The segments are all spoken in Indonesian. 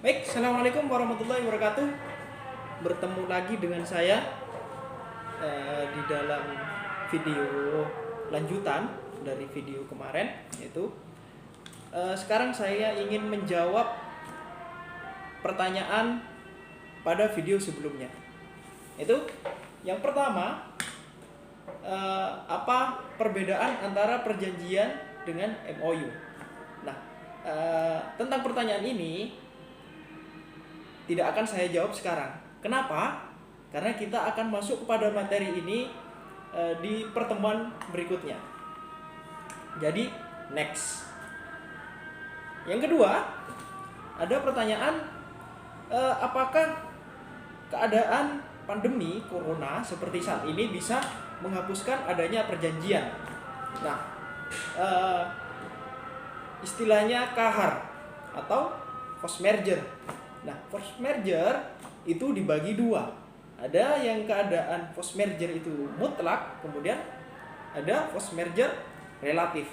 Baik, assalamualaikum warahmatullahi wabarakatuh. Bertemu lagi dengan saya di dalam video lanjutan dari video kemarin, yaitu sekarang saya ingin menjawab pertanyaan pada video sebelumnya. Itu yang pertama, apa perbedaan antara perjanjian dengan MOU? Nah, tentang pertanyaan ini tidak akan saya jawab sekarang. Kenapa? Karena kita akan masuk kepada materi ini di pertemuan berikutnya. Jadi, next. Yang kedua, ada pertanyaan, apakah keadaan pandemi corona seperti saat ini bisa menghapuskan adanya perjanjian? Nah, istilahnya kahar atau force merger. Nah, force merger itu dibagi dua. Ada yang keadaan force merger itu mutlak, kemudian ada force merger relatif.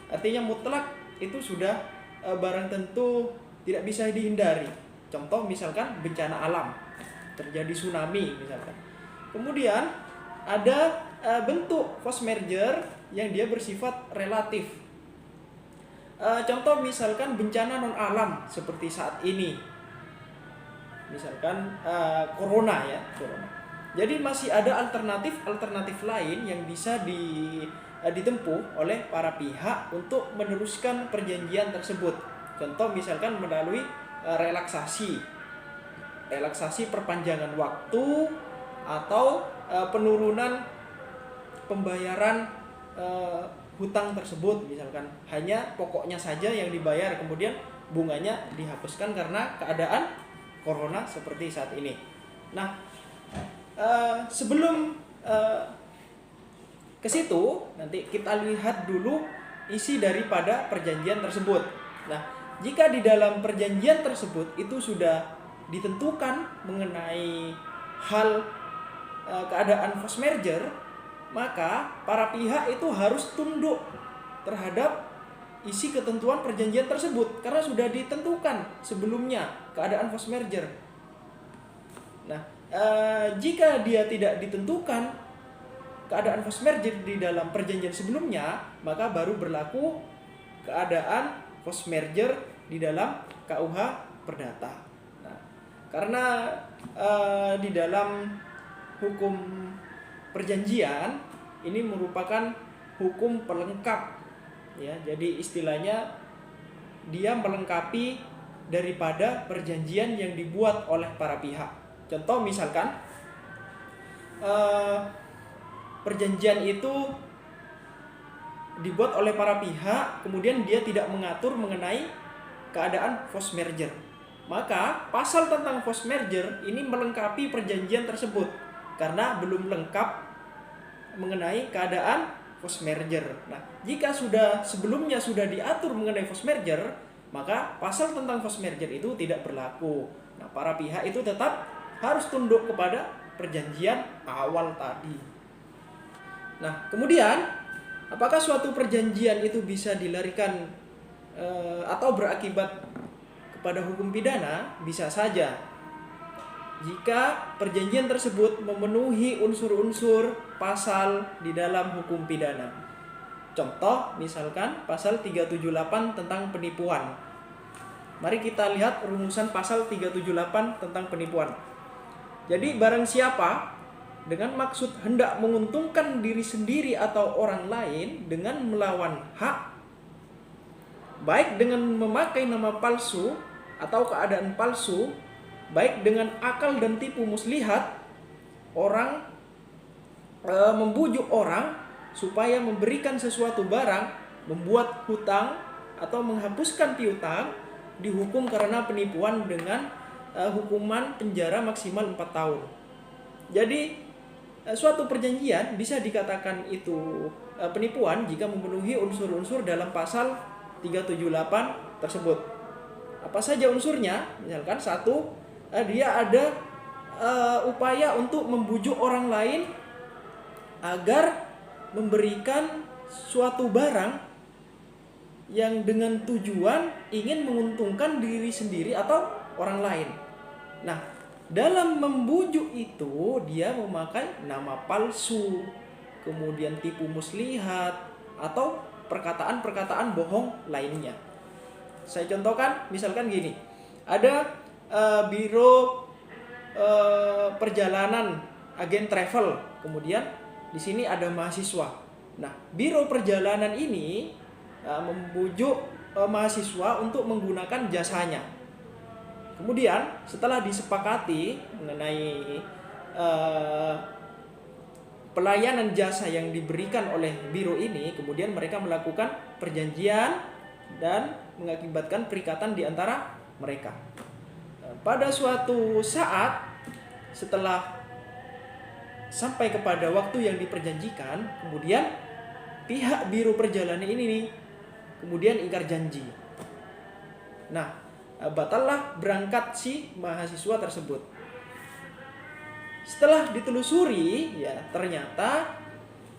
Artinya mutlak itu sudah barang tentu tidak bisa dihindari. Contoh misalkan bencana alam, terjadi tsunami misalkan. Kemudian ada bentuk force merger yang dia bersifat relatif. Contoh misalkan bencana non alam seperti saat ini. Misalkan corona. Jadi masih ada alternatif lain yang bisa ditempuh oleh para pihak untuk meneruskan perjanjian tersebut. Contoh misalkan melalui relaksasi perpanjangan waktu atau penurunan pembayaran hutang tersebut, misalkan hanya pokoknya saja yang dibayar, kemudian bunganya dihapuskan karena keadaan corona seperti saat ini. Nah, sebelum ke situ, nanti kita lihat dulu isi daripada perjanjian tersebut. Nah, jika di dalam perjanjian tersebut itu sudah ditentukan mengenai hal keadaan force merger, maka para pihak itu harus tunduk terhadap isi ketentuan perjanjian tersebut karena sudah ditentukan sebelumnya keadaan force merger. Nah, jika dia tidak ditentukan keadaan force merger di dalam perjanjian sebelumnya, maka baru berlaku keadaan force merger di dalam KUH Perdata. Nah, karena di dalam hukum perjanjian ini merupakan hukum pelengkap. Ya, jadi istilahnya dia melengkapi daripada perjanjian yang dibuat oleh para pihak. Contoh misalkan perjanjian itu dibuat oleh para pihak, kemudian dia tidak mengatur mengenai keadaan force merger. Maka pasal tentang force merger ini melengkapi perjanjian tersebut karena belum lengkap mengenai keadaan force merger. Nah, jika sebelumnya sudah diatur mengenai force merger, maka pasal tentang force merger itu tidak berlaku. Nah, para pihak itu tetap harus tunduk kepada perjanjian awal tadi. Nah, kemudian apakah suatu perjanjian itu bisa dilarikan atau berakibat kepada hukum pidana? Bisa saja. Jika perjanjian tersebut memenuhi unsur-unsur pasal di dalam hukum pidana. Contoh misalkan pasal 378 tentang penipuan. Mari kita lihat rumusan pasal 378 tentang penipuan. Jadi barang siapa dengan maksud hendak menguntungkan diri sendiri atau orang lain dengan melawan hak, baik dengan memakai nama palsu atau keadaan palsu, baik dengan akal dan tipu muslihat, orang membujuk orang supaya memberikan sesuatu barang, membuat hutang atau menghapuskan piutang, dihukum karena penipuan dengan hukuman penjara maksimal 4 tahun. Jadi suatu perjanjian bisa dikatakan itu penipuan jika memenuhi unsur-unsur dalam pasal 378 tersebut. Apa saja unsurnya? Misalkan satu, dia ada upaya untuk membujuk orang lain agar memberikan suatu barang yang dengan tujuan ingin menguntungkan diri sendiri atau orang lain. Nah, dalam membujuk itu dia memakai nama palsu, kemudian tipu muslihat, atau perkataan-perkataan bohong lainnya. Saya contohkan, misalkan gini, ada biro perjalanan, agen travel, kemudian di sini ada mahasiswa. Nah, biro perjalanan ini membujuk mahasiswa untuk menggunakan jasanya. Kemudian setelah disepakati mengenai pelayanan jasa yang diberikan oleh biro ini, kemudian mereka melakukan perjanjian dan mengakibatkan perikatan di antara mereka. Pada suatu saat setelah sampai kepada waktu yang diperjanjikan, kemudian pihak biro perjalanan ini kemudian ingkar janji. Nah, batallah berangkat si mahasiswa tersebut. Setelah ditelusuri, ya ternyata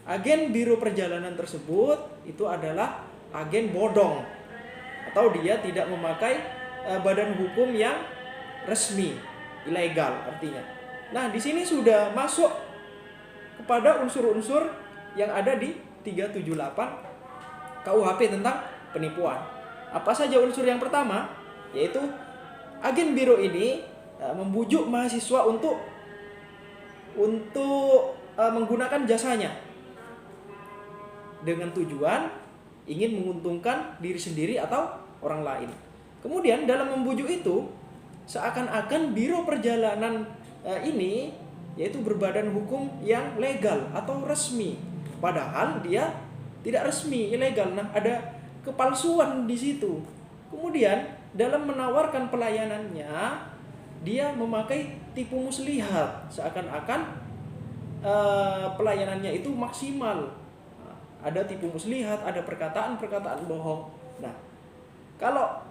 agen biro perjalanan tersebut itu adalah agen bodong, atau dia tidak memakai badan hukum yang resmi, ilegal artinya. Nah, di sini sudah masuk kepada unsur-unsur yang ada di 378 KUHP tentang penipuan. Apa saja unsur yang pertama? Yaitu agen biro ini membujuk mahasiswa untuk menggunakan jasanya dengan tujuan ingin menguntungkan diri sendiri atau orang lain. Kemudian dalam membujuk itu seakan-akan biro perjalanan ini yaitu berbadan hukum yang legal atau resmi, padahal dia tidak resmi, ilegal. Nah, ada kepalsuan di situ. Kemudian dalam menawarkan pelayanannya dia memakai tipu muslihat, seakan-akan pelayanannya itu maksimal. Ada tipu muslihat, ada perkataan-perkataan bohong. Nah, kalau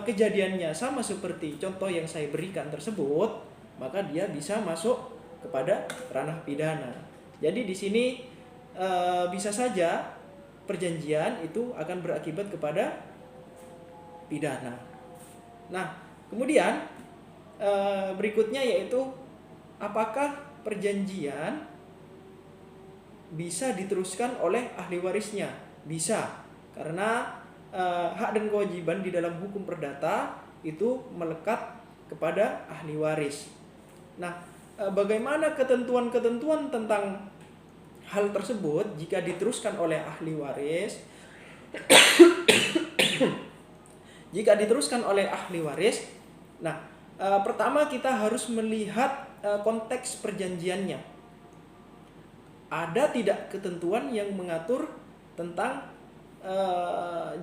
kejadiannya sama seperti contoh yang saya berikan tersebut, maka dia bisa masuk kepada ranah pidana. Jadi di sini bisa saja perjanjian itu akan berakibat kepada pidana. Nah, kemudian berikutnya yaitu apakah perjanjian bisa diteruskan oleh ahli warisnya? Bisa, karena hak dan kewajiban di dalam hukum perdata itu melekat kepada ahli waris. Nah, bagaimana ketentuan-ketentuan tentang hal tersebut jika diteruskan oleh ahli waris? Jika diteruskan oleh ahli waris, nah pertama kita harus melihat konteks perjanjiannya. Ada tidak ketentuan yang mengatur tentang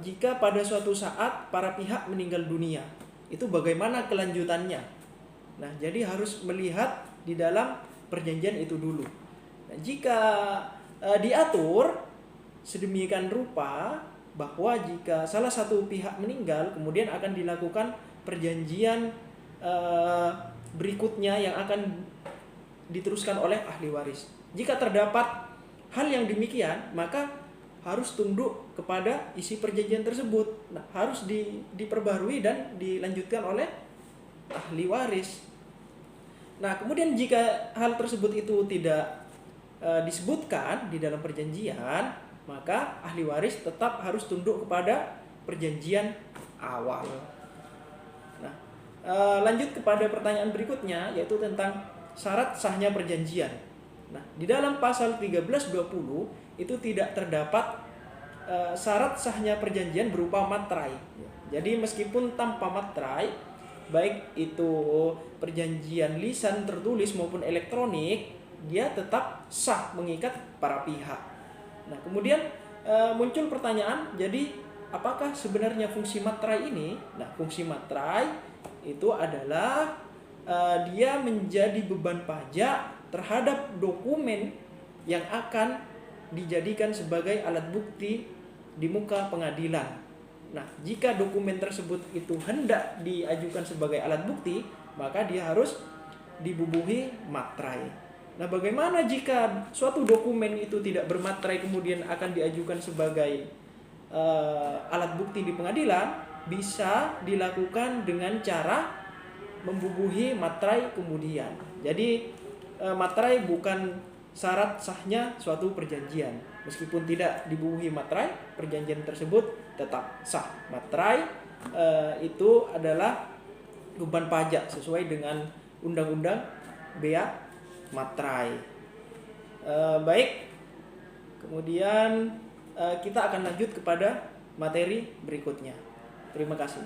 jika pada suatu saat para pihak meninggal dunia, itu bagaimana kelanjutannya? Nah, jadi harus melihat di dalam perjanjian itu dulu. Nah, jika diatur sedemikian rupa bahwa jika salah satu pihak meninggal, kemudian akan dilakukan perjanjian berikutnya yang akan diteruskan oleh ahli waris. Jika terdapat hal yang demikian, maka harus tunduk kepada isi perjanjian tersebut. Nah, harus diperbarui dan dilanjutkan oleh ahli waris. Nah, kemudian jika hal tersebut itu tidak disebutkan di dalam perjanjian, maka ahli waris tetap harus tunduk kepada perjanjian awal. Nah, lanjut kepada pertanyaan berikutnya, yaitu tentang syarat sahnya perjanjian. Nah, di dalam pasal 1320 itu tidak terdapat syarat sahnya perjanjian berupa materai. Jadi meskipun tanpa materai, baik itu perjanjian lisan, tertulis maupun elektronik, dia tetap sah mengikat para pihak. Nah, kemudian muncul pertanyaan, jadi apakah sebenarnya fungsi materai ini? Nah, fungsi materai itu adalah dia menjadi beban pajak terhadap dokumen yang akan dijadikan sebagai alat bukti di muka pengadilan. Nah, jika dokumen tersebut itu hendak diajukan sebagai alat bukti, maka dia harus dibubuhi materai. Nah, bagaimana jika suatu dokumen itu tidak bermaterai kemudian akan diajukan sebagai alat bukti di pengadilan bisa dilakukan dengan cara membubuhi materai kemudian. Jadi materai bukan syarat sahnya suatu perjanjian. Meskipun tidak dibubuhi materai, perjanjian tersebut tetap sah. Materai itu adalah beban pajak sesuai dengan undang-undang bea materai. Baik, kemudian kita akan lanjut kepada materi berikutnya. Terima kasih.